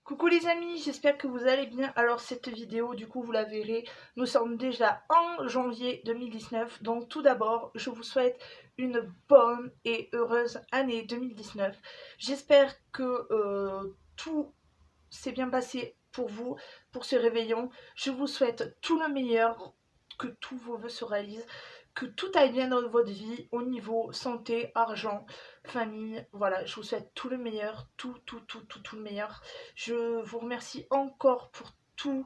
Coucou les amis, j'espère que vous allez bien. Alors cette vidéo, du coup, vous la verrez, nous sommes déjà en janvier 2019. Donc tout d'abord, je vous souhaite une bonne et heureuse année 2019. J'espère que tout s'est bien passé pour vous, pour ce réveillon. Je vous souhaite tout le meilleur, que tous vos vœux se réalisent, que tout aille bien dans votre vie au niveau santé, argent, famille. Voilà, je vous souhaite tout le meilleur, tout le meilleur. Je vous remercie encore pour tout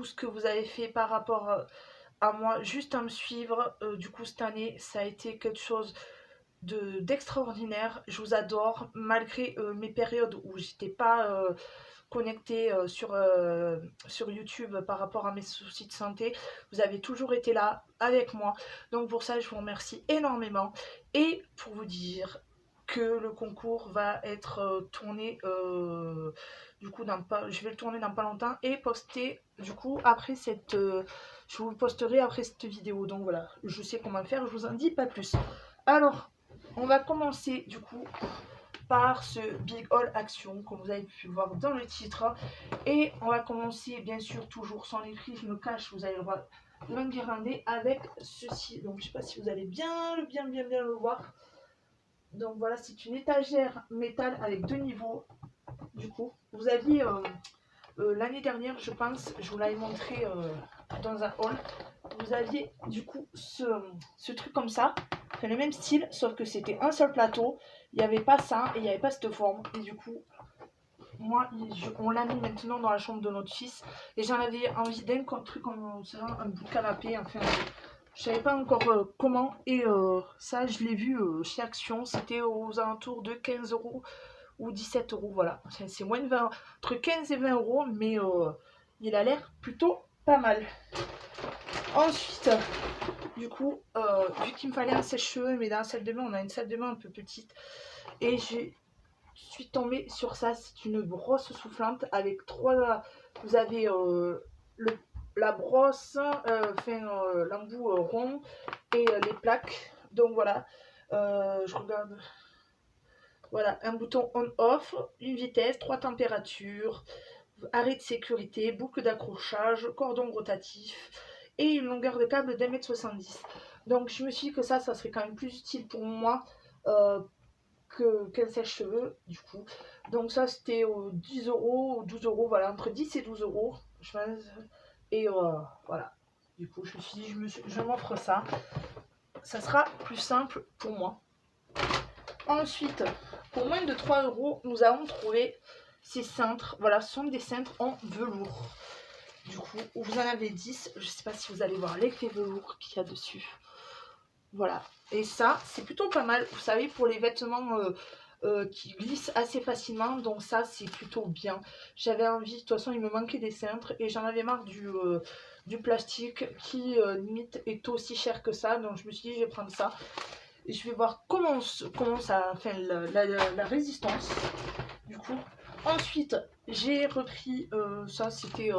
ce que vous avez fait par rapport à moi, juste à me suivre. Du coup, cette année, ça a été quelque chose d'extraordinaire. Je vous adore, malgré mes périodes où j'étais pas connectée sur YouTube par rapport à mes soucis de santé. Vous avez toujours été là avec moi. Donc pour ça, je vous remercie énormément. Et pour vous dire que le concours va être tourné du coup je vais le tourner dans pas longtemps et poster du coup après cette je vous le posterai après cette vidéo. Donc voilà, je sais comment faire, je vous en dis pas plus. Alors on va commencer du coup par ce Big Haul Action, comme vous avez pu voir dans le titre. Et on va commencer bien sûr toujours sans les prix, je me cache, vous avez le droit de m'enguirlander avec ceci. Donc je sais pas si vous allez bien le voir. Donc voilà, c'est une étagère métal avec deux niveaux. Du coup, vous aviez l'année dernière, je pense, je vous l'avais montré dans un haul. Vous aviez du coup ce truc comme ça, enfin, le même style, sauf que c'était un seul plateau. Il n'y avait pas ça et il n'y avait pas cette forme. Et du coup, moi, on l'a mis maintenant dans la chambre de notre fils. Et j'en avais envie d'un truc comme ça, un bout de canapé. Enfin, je savais pas encore comment. Et ça, je l'ai vu chez Action. C'était aux alentours de 15 euros ou 17 euros. Voilà. C'est moins de 20, entre 15 et 20 euros. Mais il a l'air plutôt pas mal. Ensuite, du coup, vu qu'il me fallait un sèche-cheveux, mais dans la salle de bain, on a une salle de bain un peu petite. Et je suis tombée sur ça. C'est une brosse soufflante avec trois. Vous avez la brosse, l'embout rond et les plaques. Donc voilà. Je regarde. Voilà, un bouton on-off, une vitesse, 3 températures, arrêt de sécurité, boucle d'accrochage, cordon rotatif et une longueur de câble d'1,70 m. Donc je me suis dit que ça serait quand même plus utile pour moi qu'un sèche-cheveux du coup. Donc ça c'était 10 euros ou 12 euros, voilà, entre 10 et 12 euros, je pense. Et voilà, du coup je me suis dit je m'offre ça, ça sera plus simple pour moi. Ensuite, pour moins de 3 euros, nous avons trouvé ces cintres. Voilà, ce sont des cintres en velours. Du coup, vous en avez 10. Je ne sais pas si vous allez voir l'effet velours qu'il y a dessus. Voilà. Et ça, c'est plutôt pas mal. Vous savez, pour les vêtements qui glissent assez facilement. Donc ça, c'est plutôt bien. J'avais envie, de toute façon, il me manquait des cintres. Et j'en avais marre du plastique qui, limite, est aussi cher que ça. Donc je me suis dit, je vais prendre ça. Et je vais voir comment ça fait la résistance. Du coup, ensuite, j'ai repris ça, c'était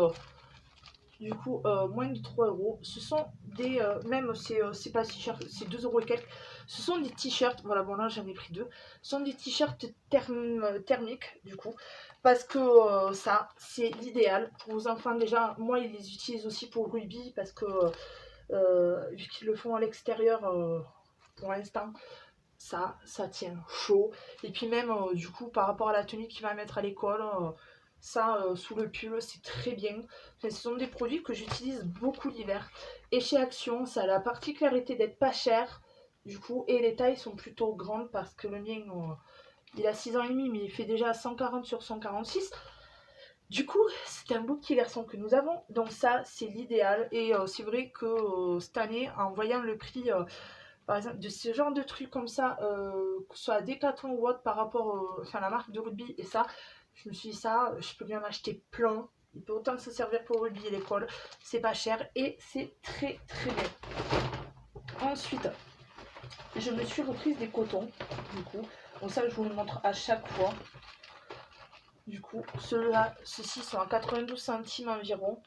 du coup moins de 3 euros. Ce sont des. Même, c'est pas si cher, c'est 2 euros et quelques. Ce sont des t-shirts. Voilà, bon, là j'en ai pris deux. Ce sont des t-shirts thermiques, du coup. Parce que ça, c'est l'idéal pour vos enfants. Déjà, moi, ils les utilisent aussi pour le rugby. Parce que vu qu'ils le font à l'extérieur. Pour l'instant, ça tient chaud. Et puis même, du coup, par rapport à la tenue qu'il va mettre à l'école, ça, sous le pull, c'est très bien. Enfin, ce sont des produits que j'utilise beaucoup l'hiver. Et chez Action, ça a la particularité d'être pas cher, du coup, et les tailles sont plutôt grandes parce que le mien, il a 6 ans et demi, mais il fait déjà 140 sur 146. Du coup, c'est un beau petit garçon que nous avons, donc ça, c'est l'idéal. Et c'est vrai que cette année, en voyant le prix par exemple, de ce genre de trucs comme ça, que ce soit à Decathlon ou autre par rapport à la marque de rugby et ça, je me suis dit ça, je peux bien en acheter plein. Il peut autant se servir pour le rugby et l'école, c'est pas cher et c'est très très bien. Ensuite, je me suis reprise des cotons, du coup. Donc ça, je vous le montre à chaque fois. Du coup, ceux-ci sont à 92 centimes environ,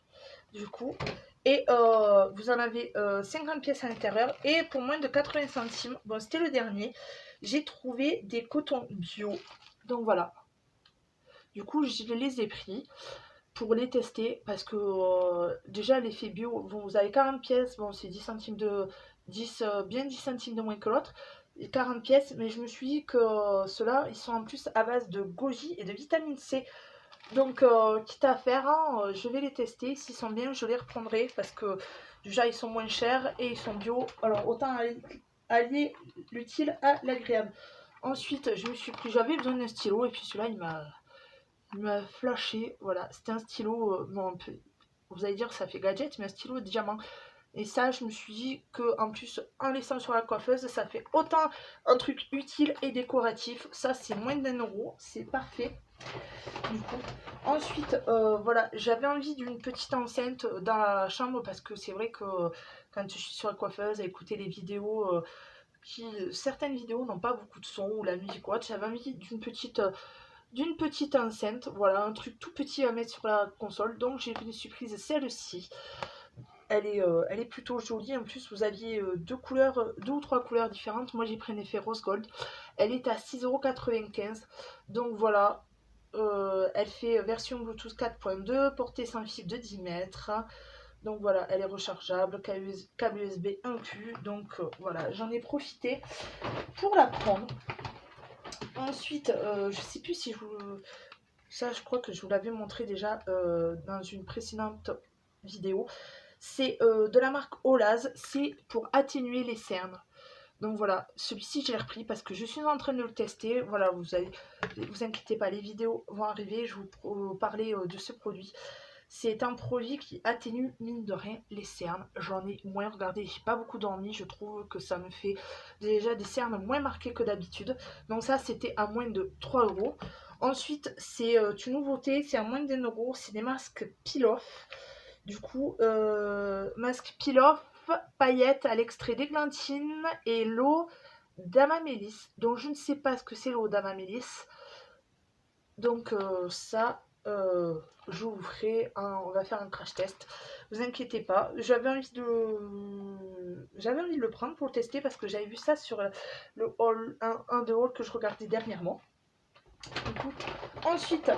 du coup. Et vous en avez 50 pièces à l'intérieur. Et pour moins de 80 centimes, bon c'était le dernier, j'ai trouvé des cotons bio. Donc voilà. Du coup, je les ai pris pour les tester parce que déjà l'effet bio, bon, vous avez 40 pièces, bon c'est 10 centimes de 10 bien 10 centimes de moins que l'autre, et 40 pièces, mais je me suis dit que ceux-là ils sont en plus à base de goji et de vitamine C. Donc quitte à faire, hein, je vais les tester, s'ils sont bien je les reprendrai parce que déjà ils sont moins chers et ils sont bio, alors autant allier l'utile à l'agréable. Ensuite je me suis pris, j'avais besoin d'un stylo et puis celui-là il m'a flashé, voilà, c'était un stylo, bon, vous allez dire que ça fait gadget, mais un stylo de diamant. Et ça, je me suis dit que en plus, en laissant sur la coiffeuse, ça fait autant un truc utile et décoratif. Ça, c'est moins d'1 euro, c'est parfait. Du coup, ensuite, voilà, j'avais envie d'une petite enceinte dans la chambre parce que c'est vrai que quand je suis sur la coiffeuse à écouter les vidéos, certaines vidéos n'ont pas beaucoup de son ou la musique ou autre, j'avais envie d'une petite enceinte, voilà, un truc tout petit à mettre sur la console. Donc j'ai pris surprise celle-ci. Elle est plutôt jolie. En plus, vous aviez deux couleurs, deux ou trois couleurs différentes. Moi, j'ai pris un effet rose gold. Elle est à 6,95 €. Donc voilà, elle fait version Bluetooth 4.2, portée sans fil de 10 mètres. Donc voilà, elle est rechargeable, câble USB inclus. Donc voilà, j'en ai profité pour la prendre. Ensuite, je sais plus si je vous... Ça, je crois que je vous l'avais montré déjà dans une précédente vidéo. C'est de la marque Olaz, c'est pour atténuer les cernes. Donc voilà, celui-ci je l'ai repris parce que je suis en train de le tester. Voilà, vous inquiétez pas, les vidéos vont arriver, je vous parler de ce produit. C'est un produit qui atténue, mine de rien, les cernes. J'en ai moins regardé, j'ai pas beaucoup dormi. Je trouve que ça me fait déjà des cernes moins marquées que d'habitude. Donc ça, c'était à moins de 3 euros. Ensuite, c'est une nouveauté, c'est à moins d'1 euro. C'est des masques peel-off. Du coup, masque peel-off, paillettes à l'extrait d'églantine et l'eau d'amamélis. Donc je ne sais pas ce que c'est l'eau d'amamélis. Donc ça, je vous ferai on va faire un crash test. Vous inquiétez pas. J'avais envie de le prendre pour le tester parce que j'avais vu ça sur le haul, un de haul que je regardais dernièrement. Du coup, ensuite,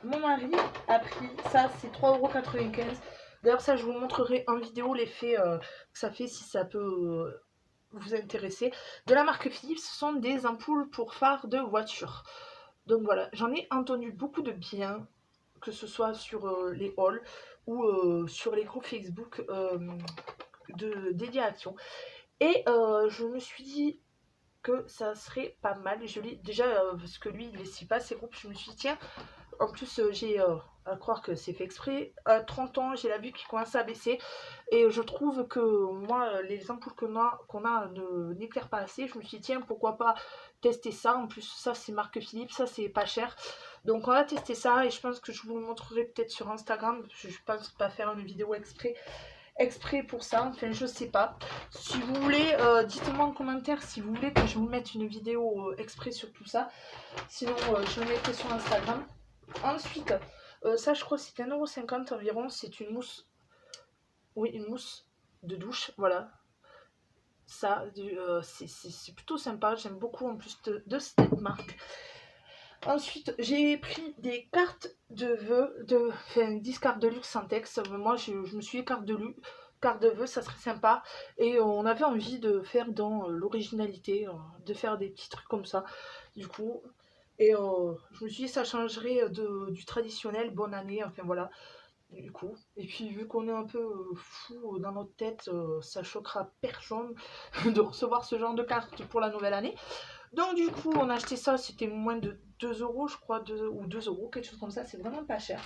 mon mari a pris ça, c'est 3,95 €. D'ailleurs, ça, je vous montrerai en vidéo l'effet que ça fait si ça peut vous intéresser. De la marque Philips, ce sont des ampoules pour phares de voiture. Donc voilà, j'en ai entendu beaucoup de bien, que ce soit sur les hauls ou sur les groupes Facebook dédiés à Action. Et je me suis dit que ça serait pas mal. Je l'ai déjà, parce que lui, il ne suit pas ces groupes, je me suis dit, tiens, en plus, j'ai à croire que c'est fait exprès. À 30 ans, j'ai la vue qui commence à baisser. Et je trouve que moi, les ampoules qu'on a n'éclairent pas assez. Je me suis dit, tiens, pourquoi pas tester ça. En plus, ça, c'est marque Philips. Ça, c'est pas cher. Donc, on va tester ça. Et je pense que je vous le montrerai peut-être sur Instagram. Je pense pas faire une vidéo exprès pour ça. Enfin, je sais pas. Si vous voulez, dites-moi en commentaire si vous voulez que je vous mette une vidéo exprès sur tout ça. Sinon, je le mettrai sur Instagram. Ensuite, ça je crois que c'est 1,50 € environ, c'est une mousse, oui une mousse de douche, voilà. Ça, c'est plutôt sympa, j'aime beaucoup en plus de cette marque. Ensuite, j'ai pris des cartes de vœux, enfin 10 cartes de luxe sans texte. Moi je me suis dit carte de vœux, ça serait sympa. Et on avait envie de faire dans l'originalité, de faire des petits trucs comme ça. Du coup, et je me suis dit ça changerait du traditionnel bonne année, enfin voilà. Du coup, et puis vu qu'on est un peu fou dans notre tête, ça choquera personne de recevoir ce genre de carte pour la nouvelle année. Donc du coup, on a acheté ça, c'était moins de 2 euros, je crois, ou 2 euros, quelque chose comme ça, c'est vraiment pas cher.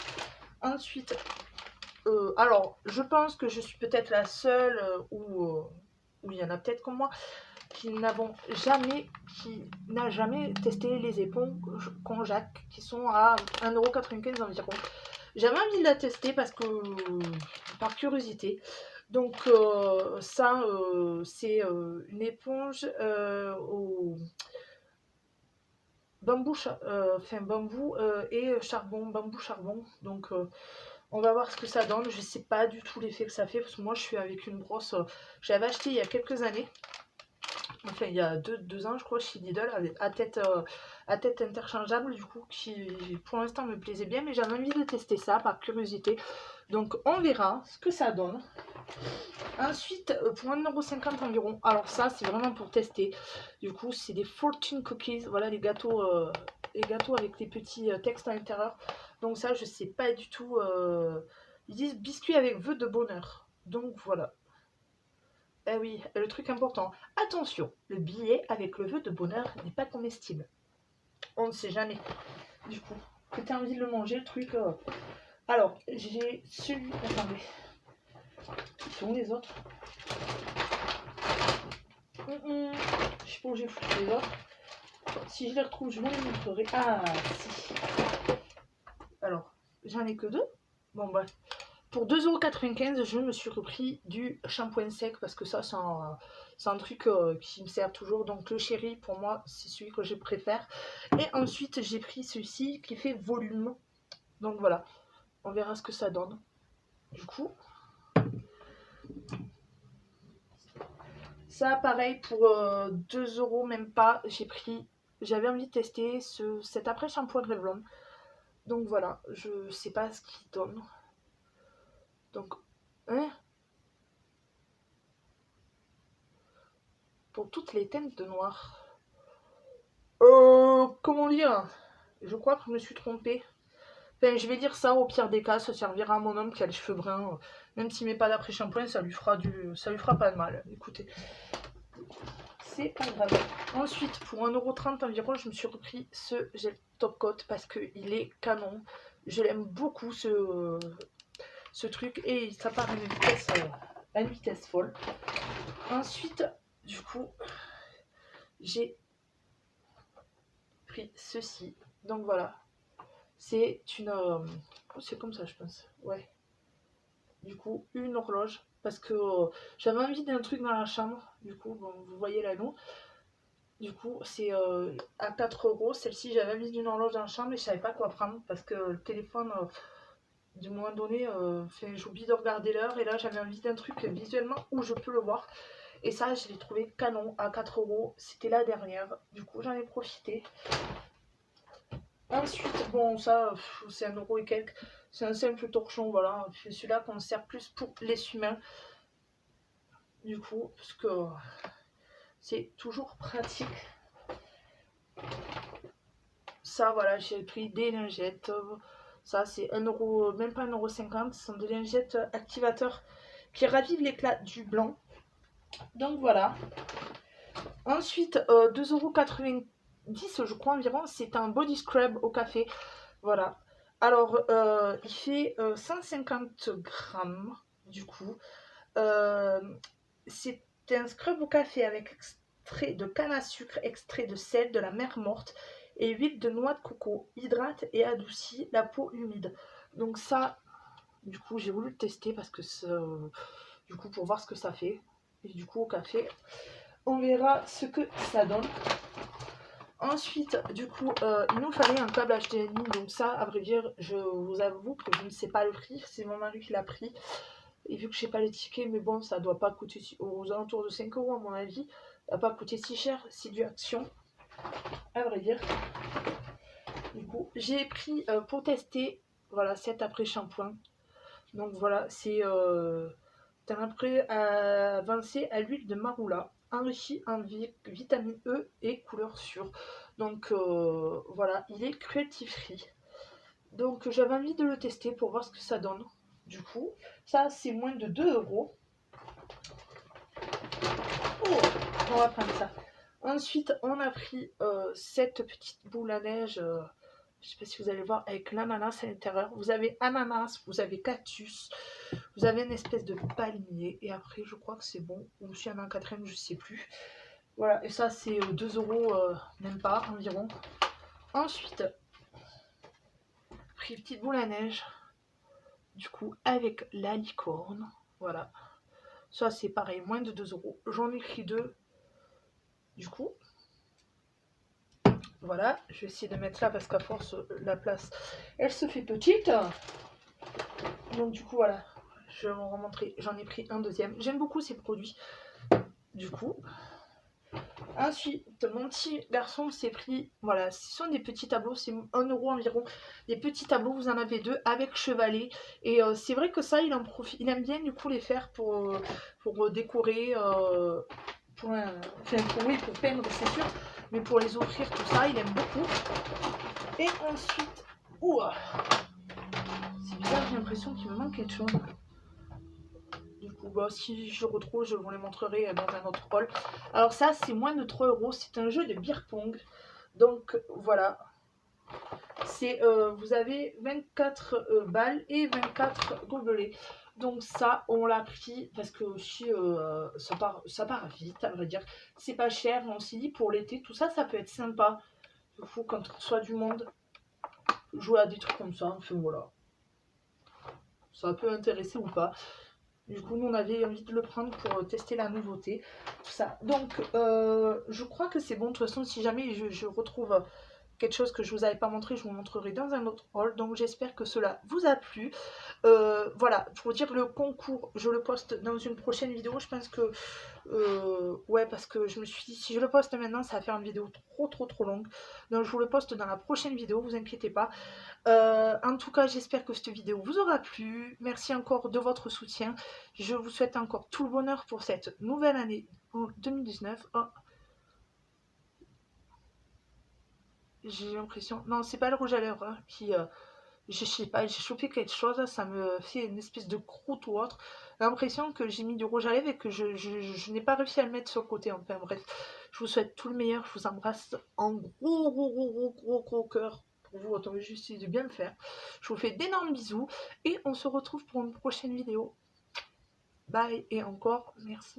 Ensuite, alors, je pense que je suis peut-être la seule, où il y en a peut-être comme moi, qui n'a jamais testé les éponges Conjac, qui sont à 1,95 € environ. J'avais envie de la tester parce que, par curiosité. Donc ça, c'est une éponge au bambou, enfin bambou et charbon, bambou charbon. Donc on va voir ce que ça donne. Je sais pas du tout l'effet que ça fait parce que moi je suis avec une brosse. J'avais acheté il y a quelques années enfin il y a deux ans je crois, chez Lidl, à tête interchangeable, du coup, qui pour l'instant me plaisait bien, mais j'avais envie de tester ça par curiosité. Donc on verra ce que ça donne. Ensuite, pour 1,50 € environ, alors ça c'est vraiment pour tester. Du coup, c'est des fortune cookies, voilà les gâteaux avec les petits textes à l'intérieur. Donc ça, je sais pas du tout. Ils disent biscuits avec vœux de bonheur. Donc voilà. Eh oui, le truc important. Attention, le billet avec le vœu de bonheur n'est pas comestible. On ne sait jamais. Du coup, que tu as envie de le manger, le truc. Alors, j'ai celui. Attendez. Ils sont où les autres? Je sais pas où j'ai foutu les autres. Si je les retrouve, je vous les montrerai. Ah, si. Alors, j'en ai que deux. Bon, bah. Pour 2,95 €, je me suis repris du shampoing sec parce que ça, c'est un truc qui me sert toujours. Donc, le chéri, pour moi, c'est celui que je préfère. Et ensuite, j'ai pris celui-ci qui fait volume. Donc, voilà. On verra ce que ça donne. Du coup, ça, pareil, pour 2 € même pas, j'avais envie de tester cet après-shampoing de Revlon. Donc voilà, je sais pas ce qu'il donne. Donc, hein, pour toutes les teintes de noir. Comment dire? Je crois que je me suis trompée. Enfin, je vais dire ça, au pire des cas, ça servira à mon homme qui a les cheveux bruns. Même s'il met pas d'après-shampoing, ça lui fera pas de mal. Écoutez, c'est pas grave. Ensuite, pour 1,30 € environ, je me suis repris ce gel top coat parce qu'il est canon. Je l'aime beaucoup ce truc et ça part à une vitesse folle. Ensuite, du coup, j'ai pris ceci. Donc voilà, c'est une... c'est comme ça, je pense. Ouais. Du coup, une horloge. Parce que j'avais envie d'un truc dans la chambre. Du coup, bon, vous voyez l'anneau. Du coup, c'est à 4 €. Celle-ci, j'avais envie d'une horloge dans la chambre et je savais pas quoi prendre. Parce que le téléphone, du moment donné, j'oublie de regarder l'heure. Et là, j'avais envie d'un truc visuellement où je peux le voir. Et ça, je l'ai trouvé canon à 4 €. C'était la dernière. Du coup, j'en ai profité. Ensuite, bon, ça, c'est 1 € et quelques. C'est un simple torchon, voilà. C'est celui-là qu'on sert plus pour l'essuie-mains. Du coup, parce que c'est toujours pratique. Ça, voilà, j'ai pris des lingettes. Ça, c'est 1 €, même pas 1,50 €. Ce sont des lingettes activateurs qui ravivent l'éclat du blanc. Donc voilà. Ensuite, 2,90 € je crois environ. C'est un body scrub au café. Voilà. Alors, il fait 150 grammes, du coup. C'est un scrub au café avec extrait de canne à sucre, extrait de sel, de la mer morte et huile de noix de coco. Hydrate et adoucit la peau humide. Donc ça, du coup, j'ai voulu le tester parce que du coup, pour voir ce que ça fait. Et du coup, au café, on verra ce que ça donne. Ensuite, du coup, il nous fallait un câble HDMI. Donc ça, à vrai dire, je vous avoue que je ne sais pas le prix. C'est mon mari qui l'a pris. Et vu que je sais pas les tickets, mais bon, ça doit pas coûter aux alentours de 5 € à mon avis. Ça va pas coûter si cher. C'est du Action, à vrai dire. Du coup, j'ai pris pour tester, voilà, cet après-shampoing. Donc voilà, c'est un après avancé à l'huile de marula, enrichi en vitamine E et couleur sûre. Donc voilà, il est cruelty free. Donc j'avais envie de le tester pour voir ce que ça donne. Du coup, ça c'est moins de 2 €. Oh, on va prendre ça. Ensuite, on a pris cette petite boule à neige. Je ne sais pas si vous allez voir, avec l'ananas à l'intérieur. Vous avez ananas, vous avez cactus, vous avez une espèce de palmier. Et après, je crois que c'est bon. Ou s'il y en a un quatrième, je ne sais plus. Voilà, et ça, c'est 2 €, même pas, environ. Ensuite, pris une petite boule à neige. Du coup, avec la licorne. Voilà. Ça, c'est pareil, moins de 2 €. J'en ai pris deux. Du coup, voilà, je vais essayer de mettre là parce qu'à force, la place, elle se fait petite. Donc du coup, voilà, je vais vous remontrer. J'en ai pris un deuxième. J'aime beaucoup ces produits. Du coup, Ensuite, mon petit garçon s'est pris, voilà, ce sont des petits tableaux, c'est 1 € environ. Des petits tableaux, vous en avez 2 avec chevalet. Et c'est vrai que ça, il en profite, il aime bien du coup les faire pour décorer, enfin, oui, pour peindre, c'est sûr. Mais pour les offrir, tout ça, il aime beaucoup. Et ensuite, ouah, c'est bizarre, j'ai l'impression qu'il me manque quelque chose. Du coup, bah, si je retrouve, je vous les montrerai dans un autre haul. Alors ça, c'est moins de 3 €. C'est un jeu de beer pong. Donc voilà. C'est vous avez 24 balles et 24 gobelets. Donc ça, on l'a pris parce que aussi ça part vite, à vrai dire. C'est pas cher. On s'est dit pour l'été, tout ça, ça peut être sympa. Du coup, quand on reçoit du monde, jouer à des trucs comme ça. Enfin voilà. Ça peut intéresser ou pas. Du coup, nous, on avait envie de le prendre pour tester la nouveauté, tout ça. Donc, je crois que c'est bon. De toute façon, si jamais je retrouve quelque chose que je vous avais pas montré, je vous montrerai dans un autre haul. Donc, j'espère que cela vous a plu. Voilà, pour dire le concours, je le poste dans une prochaine vidéo. Je pense que ouais, parce que je me suis dit si je le poste maintenant, ça va faire une vidéo trop longue. Donc je vous le poste dans la prochaine vidéo, vous inquiétez pas. En tout cas, j'espère que cette vidéo vous aura plu. Merci encore de votre soutien. Je vous souhaite encore tout le bonheur pour cette nouvelle année 2019. Oh, j'ai l'impression, non, c'est pas le rouge à lèvres hein, qui je sais pas, j'ai chopé quelque chose, ça me fait une espèce de croûte ou autre. J'ai l'impression que j'ai mis du rouge à lèvres et que je n'ai pas réussi à le mettre sur le côté. Enfin bref, je vous souhaite tout le meilleur, je vous embrasse en gros cœur. Pour vous, attendez juste de bien le faire. Je vous fais d'énormes bisous et on se retrouve pour une prochaine vidéo. Bye et encore, merci.